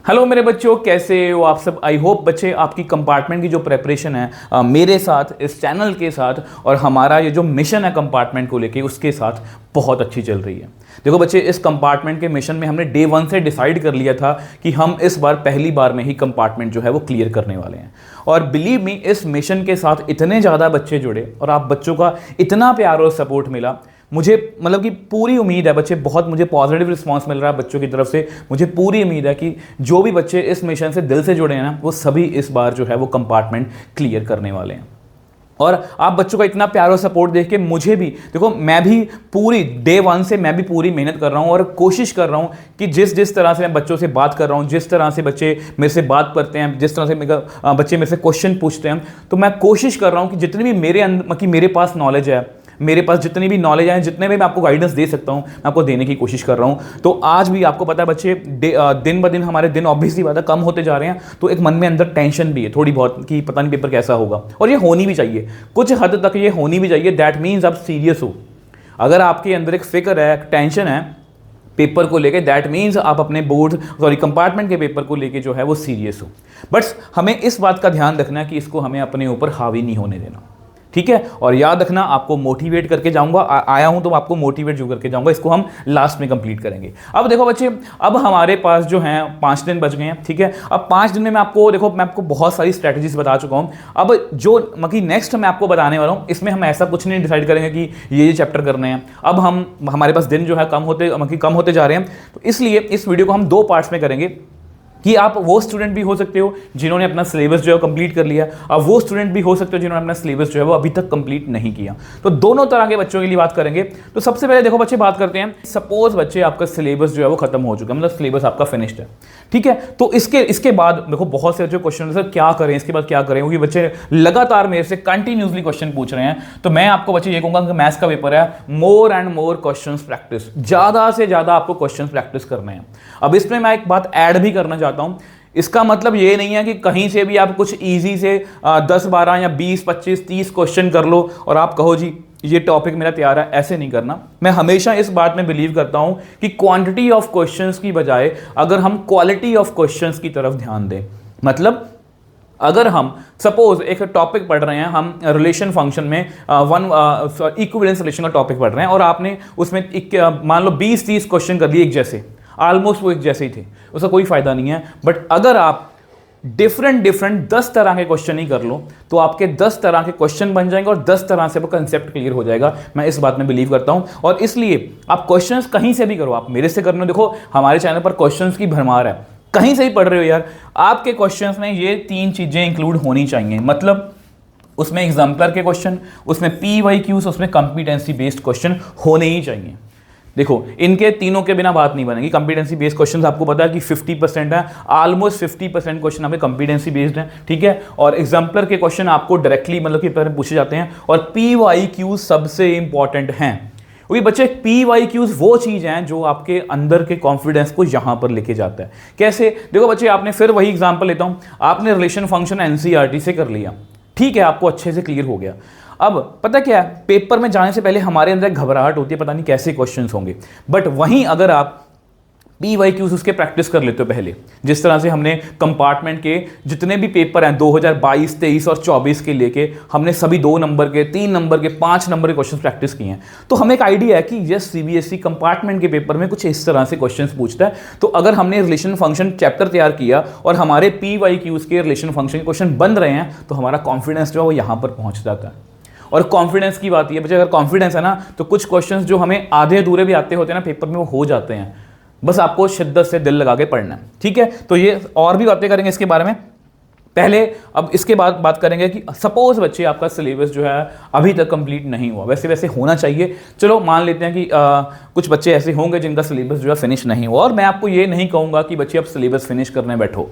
Hello मेरे बच्चों, कैसे हो आप सब। आई होप बच्चे आपकी कंपार्टमेंट की जो प्रेपरेशन है मेरे साथ, इस चैनल के साथ और हमारा ये जो मिशन है कंपार्टमेंट को लेके उसके साथ बहुत अच्छी चल रही है। देखो बच्चे, इस कंपार्टमेंट के मिशन में हमने डे 1 से डिसाइड कर लिया था कि हम इस बार पहली बार में ही कंपार्टमेंट जो है वो क्लियर करने वाले हैं। और बिलीव मी, इस मिशन के साथ इतने ज़्यादा बच्चे जुड़े और आप बच्चों का इतना प्यार और सपोर्ट मिला, मुझे मतलब कि पूरी उम्मीद है बच्चे, बहुत मुझे पॉजिटिव रिस्पांस मिल रहा है बच्चों की तरफ से। मुझे पूरी उम्मीद है कि जो भी बच्चे इस मिशन से दिल से जुड़े हैं ना, वो सभी इस बार जो है वो कंपार्टमेंट क्लियर करने वाले हैं। और आप बच्चों का इतना प्यार और सपोर्ट देख के मुझे भी, देखो मैं भी पूरी डे 1 से मैं भी पूरी मेहनत कर रहा हूँ और कोशिश कर रहा हूँ कि जिस तरह से मैं बच्चों से बात कर रहा हूँ, जिस तरह से बच्चे मेरे से बात करते हैं, जिस तरह से बच्चे मेरे से क्वेश्चन पूछते हैं, तो मैं कोशिश कर रहा हूँ कि जितनी भी मेरे अंदर कि मेरे पास नॉलेज है, मेरे पास जितनी भी नॉलेज है, जितने भी मैं आपको गाइडेंस दे सकता हूं, मैं आपको देने की कोशिश कर रहा हूं। तो आज भी आपको पता है बच्चे, दिन ब दिन हमारे दिन ऑब्वियसली बात है कम होते जा रहे हैं, तो एक मन में अंदर टेंशन भी है थोड़ी बहुत कि पता नहीं पेपर कैसा होगा, और ये होनी भी चाहिए, कुछ हद तक ये होनी भी चाहिए। दैट मीन्स आप सीरियस हो। अगर आपके अंदर एक फिक्र है, एक टेंशन है पेपर को लेके, दैट मीन्स आप अपने कंपार्टमेंट के पेपर को लेके जो है वो सीरियस हो। बट हमें इस बात का ध्यान रखना है कि इसको हमें अपने ऊपर हावी नहीं होने देना, ठीक है। और याद रखना, आपको मोटिवेट करके जाऊंगा, आया हूं तो आपको मोटिवेट जो करके जाऊंगा। इसको हम लास्ट में कंप्लीट करेंगे। अब देखो बच्चे, अब हमारे पास जो हैं 5 दिन बच गए हैं, ठीक है। अब 5 दिन में मैं आपको बहुत सारी स्ट्रैटेजीज बता चुका हूं। अब जो नेक्स्ट मैं आपको बताने वाला हूं, इसमें हम ऐसा कुछ नहीं डिसाइड करेंगे कि ये चैप्टर करने हैं। अब हमारे पास दिन जो है कम होते जा रहे हैं, तो इसलिए इस वीडियो को हम 2 पार्ट्स में करेंगे कि आप वो स्टूडेंट भी हो सकते हो जिन्होंने अपना सिलेबस जो है कंप्लीट कर लिया, अब वो स्टूडेंट भी हो सकते हो जिन्होंने अपना सिलेबस जो है वो अभी तक कंप्लीट नहीं किया। तो दोनों तरह के बच्चों के लिए बात करेंगे। तो सबसे पहले देखो बच्चे, बात करते हैं, सपोज बच्चे आपका सिलेबस जो है वो खत्म हो चुका है, मतलब सिलेबस आपका फिनिश्ड है, ठीक है। तो इसके बाद देखो बहुत से जो क्वेश्चन, सर क्या करें, इसके बाद क्या करें, क्योंकि बच्चे लगातार मेरे से कंटिन्यूसली क्वेश्चन पूछ रहे हैं। तो मैं आपको बच्चे ये कहूंगा कि मैथ्स का पेपर है, more and more question practice, ज्यादा से ज्यादा आपको क्वेश्चन प्रैक्टिस करने हैं। अब इसमें मैं एक बात ऐड भी करना चाहता हूं, इसका मतलब ये नहीं है कि कहीं से भी आप कुछ इजी से 10, 12 या 20, 25, 30 क्वेश्चन कर लो और आप कहो जी ये टॉपिक मेरा तैयार है। ऐसे नहीं करना। मैं हमेशा इस बात में बिलीव करता हूं कि क्वांटिटी ऑफ क्वेश्चंस की बजाय अगर हम क्वालिटी ऑफ क्वेश्चंस की तरफ ध्यान दें, मतलब अगर हम सपोज एक टॉपिक पढ़ रहे हैं, हम रिलेशन फंक्शन में इक्विवेलेंस रिलेशन का टॉपिक पढ़ रहे हैं, और आपने उसमें मान लो 20-30 क्वेश्चन कर लिए एक जैसे, ऑलमोस्ट वो एक जैसे ही थे, उसका कोई फायदा नहीं है। बट अगर आप डिफरेंट 10 तरह के क्वेश्चन ही कर लो, तो आपके 10 तरह के क्वेश्चन बन जाएंगे और 10 तरह से वो कंसेप्ट क्लियर हो जाएगा। मैं इस बात में बिलीव करता हूं, और इसलिए आप क्वेश्चंस कहीं से भी करो, आप मेरे से करने, देखो हमारे चैनल पर क्वेश्चंस की भरमार है, कहीं से ही पढ़ रहे हो यार, आपके क्वेश्चंस में ये 3 चीजें इंक्लूड होनी चाहिए। मतलब उसमें एग्जाम्पलर के क्वेश्चन, उसमें PYQs, उसमें कॉम्पिटेंसी बेस्ड क्वेश्चन होने ही चाहिए। देखो इनके तीनों के बिना बात नहीं बनेगी। कॉम्पिटेंसी बेस्ड क्वेश्चंस आपको पता है कि 50% है, ऑलमोस्ट 50% क्वेश्चन आपके कॉम्पिटेंसी बेस्ड हैं, ठीक है। और एग्जाम्पलर के क्वेश्चन आपको डायरेक्टली मतलब कि पूछे जाते हैं, और PYQ सबसे इंपॉर्टेंट हैं, क्योंकि बच्चे PYQs वो चीज हैं जो आपके अंदर के कॉन्फिडेंस को यहां पर लेके जाता है। कैसे? देखो बच्चे, आपने फिर वही एग्जाम्पल लेता हूं, आपने रिलेशन फंक्शन NCERT से कर लिया, ठीक है, आपको अच्छे से क्लियर हो गया। अब पता क्या है, पेपर में जाने से पहले हमारे अंदर घबराहट होती है, पता नहीं कैसे क्वेश्चंस होंगे। बट वहीं अगर आप PYQs उसके प्रैक्टिस कर लेते हो पहले, जिस तरह से हमने कंपार्टमेंट के जितने भी पेपर हैं 2022, 23 और 24 के लेके, हमने सभी 2 नंबर के, 3 नंबर के, 5 नंबर के क्वेश्चन प्रैक्टिस किए हैं, तो हमें एक आइडिया है कि यस CBSE कंपार्टमेंट के पेपर में कुछ इस तरह से क्वेश्चन पूछता है। तो अगर हमने रिलेशन फंक्शन चैप्टर तैयार किया और हमारे PYQs के रिलेशन फंक्शन के क्वेश्चन बन रहे हैं, तो हमारा कॉन्फिडेंस जो है वो यहां पर पहुंच जाता है। और कॉन्फिडेंस की बात ये बच्चे, अगर कॉन्फिडेंस है ना, तो कुछ क्वेश्चंस जो हमें आधे अधूरे भी आते होते हैं ना पेपर में, वो हो जाते हैं। बस आपको शिद्दत से दिल लगा के पढ़ना है, ठीक है। तो ये और भी बातें करेंगे इसके बारे में। पहले अब इसके बाद बात करेंगे कि सपोज बच्चे आपका सिलेबस जो है अभी तक कंप्लीट नहीं हुआ, वैसे होना चाहिए। चलो मान लेते हैं कि कुछ बच्चे ऐसे होंगे जिनका सिलेबस जो है फिनिश नहीं हुआ, और मैं आपको ये नहीं कहूँगा कि बच्चे अब सिलेबस फिनिश करने बैठो,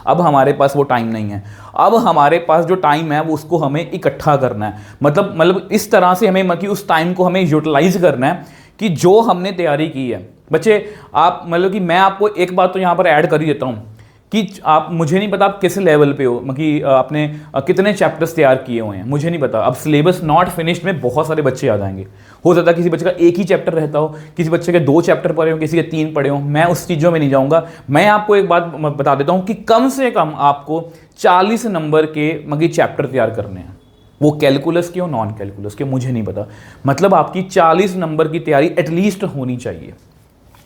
अब हमारे पास वो टाइम नहीं है। अब हमारे पास जो टाइम है वो उसको हमें इकट्ठा करना है, मतलब इस तरह से हमें मतलब उस टाइम को हमें यूटिलाइज करना है कि जो हमने तैयारी की है। बच्चे आप मतलब कि मैं आपको एक बात तो यहाँ पर ऐड कर ही देता हूँ कि आप, मुझे नहीं पता आप किस लेवल पे हो, मतलब आपने कितने चैप्टर्स तैयार किए हुए हैं, मुझे नहीं पता। अब सिलेबस नॉट फिनिश्ड में बहुत सारे बच्चे आ जाएंगे, हो सकता है किसी बच्चे का एक ही चैप्टर रहता हो, किसी बच्चे के 2 चैप्टर पढ़े हो, किसी के 3 पढ़े हो। मैं उस चीज़ों में नहीं जाऊँगा। मैं आपको एक बात बता देता हूँ कि कम से कम आपको 40 नंबर के मतलब चैप्टर तैयार करने हैं, वो कैलकुलस के हो नॉन कैलकुलस के, मुझे नहीं पता, मतलब आपकी 40 नंबर की तैयारी एटलीस्ट होनी चाहिए।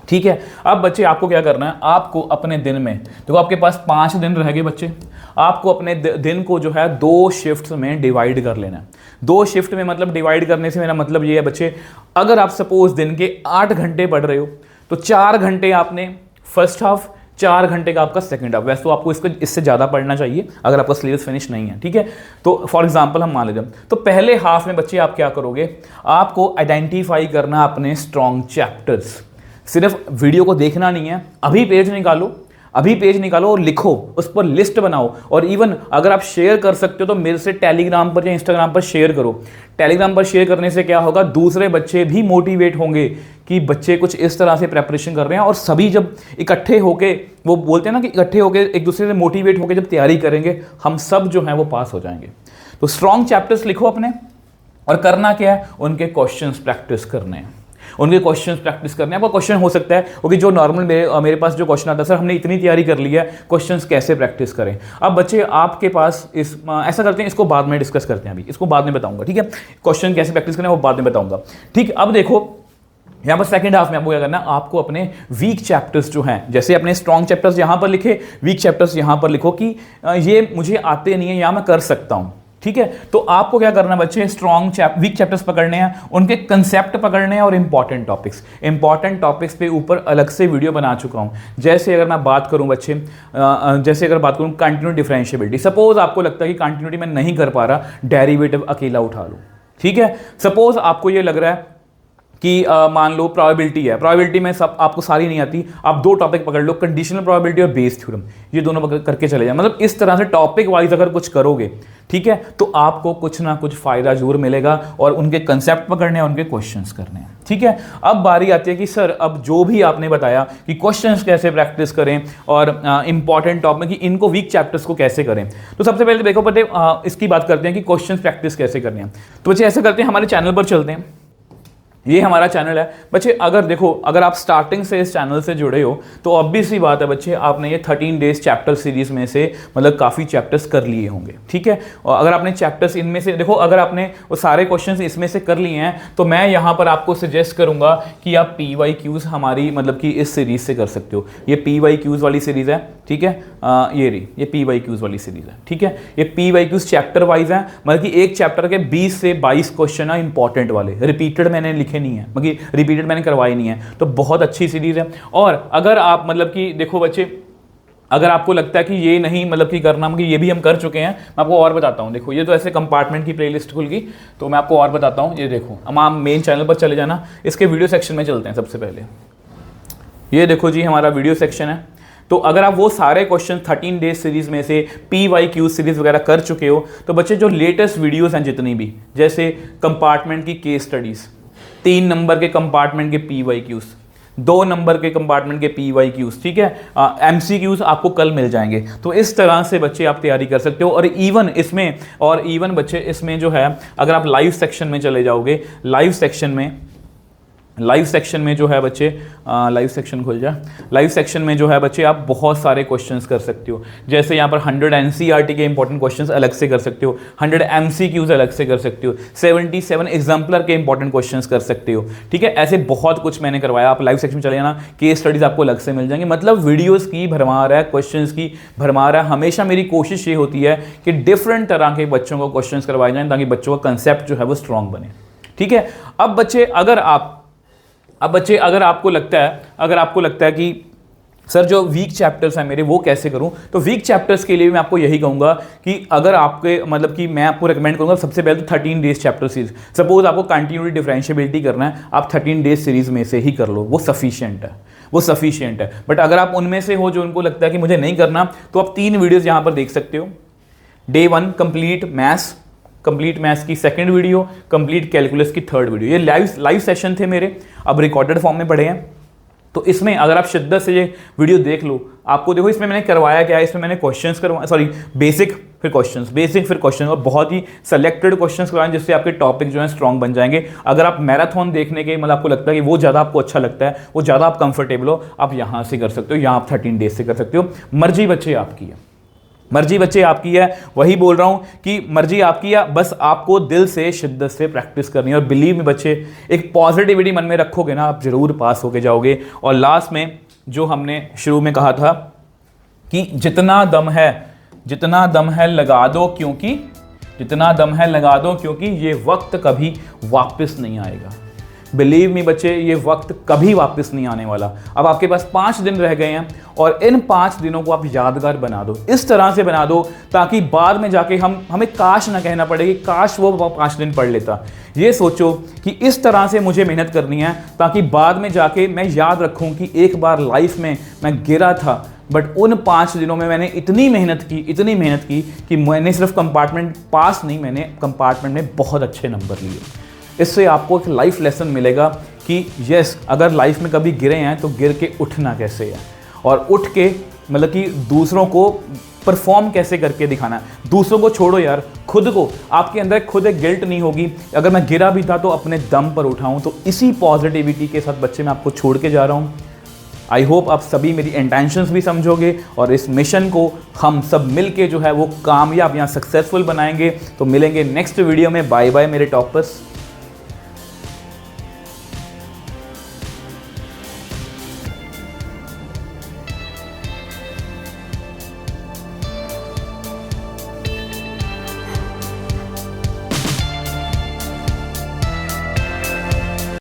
ठीक है। अब बच्चे आपको क्या करना है, आपको अपने दिन में, देखो आपके पास 5 दिन रह गए बच्चे, आपको अपने दिन को जो है 2 शिफ्ट्स में डिवाइड कर लेना है। 2 शिफ्ट में मतलब डिवाइड करने से मेरा मतलब ये है बच्चे, अगर आप सपोज दिन के 8 घंटे पढ़ रहे हो तो 4 घंटे आपने फर्स्ट हाफ, 4 घंटे का आपका सेकंड हाफ। वैसे तो आपको इससे ज़्यादा पढ़ना चाहिए अगर आपका सिलेबस फिनिश नहीं है। ठीक है। तो फॉर एग्जांपल हम मान लेते हैं, तो पहले हाफ में बच्चे आप क्या करोगे, आपको आइडेंटिफाई करना अपने स्ट्रॉन्ग चैप्टर्स। सिर्फ वीडियो को देखना नहीं है, अभी पेज निकालो और लिखो, उस पर लिस्ट बनाओ। और इवन अगर आप शेयर कर सकते हो तो मेरे से टेलीग्राम पर या इंस्टाग्राम पर शेयर करो। टेलीग्राम पर शेयर करने से क्या होगा, दूसरे बच्चे भी मोटिवेट होंगे कि बच्चे कुछ इस तरह से प्रेपरेशन कर रहे हैं। और सभी जब इकट्ठे होके, वो बोलते हैं ना कि इकट्ठे होके एक दूसरे से मोटिवेट होकर जब तैयारी करेंगे, हम सब जो है वो पास हो जाएंगे। तो स्ट्रॉन्ग चैप्टर्स लिखो अपने, और करना क्या है, उनके क्वेश्चंस प्रैक्टिस करने हैं, उनके क्वेश्चंस प्रैक्टिस करने हैं। आपका क्वेश्चन हो सकता है क्योंकि जो नॉर्मल मेरे पास जो क्वेश्चन आता है, सर हमने इतनी तैयारी कर ली है, क्वेश्चंस कैसे प्रैक्टिस करें। अब बच्चे आपके पास ऐसा करते हैं, इसको बाद में डिस्कस करते हैं, अभी इसको बाद में बताऊंगा। ठीक है, क्वेश्चन कैसे प्रैक्टिस करें वो बाद में बताऊंगा। ठीक, अब देखो यहाँ पर सेकंड हाफ में आपको क्या करना है, आपको अपने वीक चैप्टर्स जो हैं, जैसे अपने स्ट्रॉन्ग चैप्टर्स यहाँ पर लिखे, वीक चैप्टर्स यहाँ पर लिखो कि ये मुझे आते नहीं है या मैं कर सकता हूँ। ठीक है, तो आपको क्या करना है बच्चे, वीक चैप्टर्स पकड़ने हैं, उनके कंसेप्ट पकड़ने हैं और इंपॉर्टेंट टॉपिक्स पे ऊपर अलग से वीडियो बना चुका हूं। जैसे अगर मैं बात करूं बच्चे, जैसे अगर बात करूं कंटिन्यूटी डिफरेंशिएबिलिटी, सपोज आपको लगता है कि कंटिन्यूटी मैं नहीं कर पा रहा, डेरिवेटिव अकेला उठा लो। ठीक है, सपोज आपको ये लग रहा है कि मान लो प्रोबेबिलिटी में सब आपको सारी नहीं आती, आप 2 टॉपिक पकड़ लो, कंडीशनल प्रोबेबिलिटी और बेस थ्योरम, ये दोनों करके चले जाए। मतलब इस तरह से टॉपिक वाइज अगर कुछ करोगे, ठीक है, तो आपको कुछ ना कुछ फायदा जरूर मिलेगा। और उनके कंसेप्ट पकड़ने हैं, उनके क्वेश्चंस करने हैं। ठीक है, अब बारी आती है कि सर अब जो भी आपने बताया कि क्वेश्चंस कैसे प्रैक्टिस करें और इंपॉर्टेंट टॉपिक, कि इनको वीक चैप्टर्स को कैसे करें, तो सबसे पहले देखो बच्चे इसकी बात करते हैं कि क्वेश्चंस प्रैक्टिस कैसे करने हैं। तो बच्चे ऐसे करते हैं, हमारे चैनल पर चलते हैं, ये हमारा चैनल है बच्चे। अगर देखो, अगर आप स्टार्टिंग से इस चैनल से जुड़े हो तो ऑब्वियस सी बात है बच्चे, आपने ये 13 डेज चैप्टर सीरीज में से मतलब काफ़ी चैप्टर्स कर लिए होंगे। ठीक है, और अगर आपने चैप्टर्स इनमें से, देखो अगर आपने वो सारे क्वेश्चंस इसमें से कर लिए हैं, तो मैं यहाँ पर आपको सजेस्ट करूँगा कि आप PYQs हमारी मतलब कि इस सीरीज से कर सकते हो। ये PYQs वाली सीरीज़ है। ठीक है, ये PYQs वाली सीरीज़ है। ठीक है, ये PYQs चैप्टर वाइज है, मतलब कि एक चैप्टर के 20 से 22 क्वेश्चन है इंपॉर्टेंट वाले, रिपीटेड मैंने लिखे नहीं है, मतलब रिपीटेड मैंने करवाई नहीं है, तो बहुत अच्छी सीरीज है। और अगर आप मतलब कि देखो बच्चे, अगर आपको लगता है कि ये नहीं मतलब कि करना, मतलब ये भी हम कर चुके हैं, मैं आपको और बताता हूँ। देखो ये तो ऐसे कंपार्टमेंट की प्लेलिस्ट खुल गई, तो मैं आपको और बताता हूँ। ये देखो, अब आप मेन चैनल पर चले जाना, इसके वीडियो सेक्शन में चलते हैं। सबसे पहले ये देखो जी, हमारा वीडियो सेक्शन है। तो अगर आप वो सारे क्वेश्चन 13 डेज सीरीज में से PYQ सीरीज वगैरह कर चुके हो, तो बच्चे जो लेटेस्ट वीडियोस हैं जितनी भी, जैसे कंपार्टमेंट की केस स्टडीज, 3 नंबर के कंपार्टमेंट के PYQs, 2 नंबर के कंपार्टमेंट के PYQs, ठीक है, MCQs आपको कल मिल जाएंगे। तो इस तरह से बच्चे आप तैयारी कर सकते हो। और इवन बच्चे इसमें जो है, अगर आप लाइव सेक्शन में चले जाओगे, लाइव सेक्शन में जो है बच्चे, लाइव सेक्शन खुल जाए, लाइव सेक्शन में जो है बच्चे आप बहुत सारे क्वेश्चंस कर सकते हो। जैसे यहाँ पर 100 NCERT के इंपॉर्टेंट क्वेश्चंस अलग से कर सकते हो, 100 MCQs अलग से कर सकते हो, 77 एग्जाम्पलर के इंपॉर्टेंट क्वेश्चंस कर सकते हो। ठीक है, ऐसे बहुत कुछ मैंने करवाया। आप लाइव सेक्शन में चले जाना, केस स्टडीज आपको अलग से मिल जाएंगे। मतलब वीडियोज़ की भरमार है, क्वेश्चन की भरमार है। हमेशा मेरी कोशिश ये होती है कि डिफरेंट तरह के बच्चों को क्वेश्चन करवाए जाएँ, ताकि बच्चों का कंसेप्ट जो है वो स्ट्रॉन्ग बने। ठीक है, अब बच्चे अगर आपको लगता है कि सर जो वीक चैप्टर्स हैं मेरे, वो कैसे करूं, तो वीक चैप्टर्स के लिए मैं आपको यही कहूंगा कि अगर आपके मतलब कि मैं आपको रेकमेंड करूंगा, सबसे पहले तो 13 डेज चैप्टर सीरीज। सपोज आपको कंटिन्यूटी डिफरेंशिएबिलिटी करना है, आप 13 डेज सीरीज में से ही कर लो, वो सफिशिएंट है। बट अगर आप उनमें से हो जो उनको लगता है कि मुझे नहीं करना, तो आप 3 वीडियोज़ यहाँ पर देख सकते हो। Day 1 कंप्लीट मैथ्स की सेकंड वीडियो, कंप्लीट कैलकुलस की थर्ड वीडियो। ये लाइव सेशन थे मेरे, अब रिकॉर्डेड फॉर्म में पड़े हैं। तो इसमें अगर आप शिद्दत से ये वीडियो देख लो, आपको देखो इसमें मैंने करवाया क्या है, इसमें मैंने क्वेश्चंस करवाए, सॉरी बेसिक फिर क्वेश्चन और बहुत ही सेलेक्टेड क्वेश्चंस करवाएं जिससे आपके टॉपिक जो है स्ट्रांग बन जाएंगे। अगर आप मैराथन देखने के मतलब आपको लगता है कि वो ज़्यादा आपको अच्छा लगता है, वो ज़्यादा आप कंफर्टेबल हो, आप यहाँ से कर सकते हो, यहाँ आप 13 डेज से कर सकते हो। मर्जी बच्चे आपकी है, मर्जी बच्चे आपकी है। वही बोल रहा हूं कि मर्जी आपकी है, बस आपको दिल से शिद्दत से प्रैक्टिस करनी है। और बिलीव में बच्चे, एक पॉजिटिविटी मन में रखोगे ना, आप जरूर पास होके जाओगे। और लास्ट में जो हमने शुरू में कहा था कि जितना दम है लगा दो, क्योंकि जितना दम है लगा दो, क्योंकि ये वक्त कभी वापस नहीं आएगा। बिलीव मी बच्चे, ये वक्त कभी वापस नहीं आने वाला। अब आपके पास 5 दिन रह गए हैं और इन 5 दिनों को आप यादगार बना दो, इस तरह से बना दो ताकि बाद में जाके हमें काश ना कहना पड़े कि काश वो 5 दिन पढ़ लेता। ये सोचो कि इस तरह से मुझे मेहनत करनी है ताकि बाद में जाके मैं याद रखूं कि एक बार लाइफ में मैं गिरा था, बट उन 5 दिनों में मैंने इतनी मेहनत की कि मैंने सिर्फ कंपार्टमेंट पास नहीं, मैंने कंपार्टमेंट में बहुत अच्छे नंबर लिए। इससे आपको एक लाइफ लेसन मिलेगा कि यस, अगर लाइफ में कभी गिरे हैं तो गिर के उठना कैसे है, और उठ के मतलब कि दूसरों को परफॉर्म कैसे करके दिखाना है। दूसरों को छोड़ो यार, खुद को, आपके अंदर खुद एक गिल्ट नहीं होगी, अगर मैं गिरा भी था तो अपने दम पर उठाऊं। तो इसी पॉजिटिविटी के साथ बच्चे मैं आपको छोड़ के जा रहा हूं। आई होप आप सभी मेरी इंटेंशंस भी समझोगे और इस मिशन को हम सब मिल के जो है वो कामयाब या सक्सेसफुल बनाएंगे। तो मिलेंगे नेक्स्ट वीडियो में। बाय बाय मेरे टॉपर्स।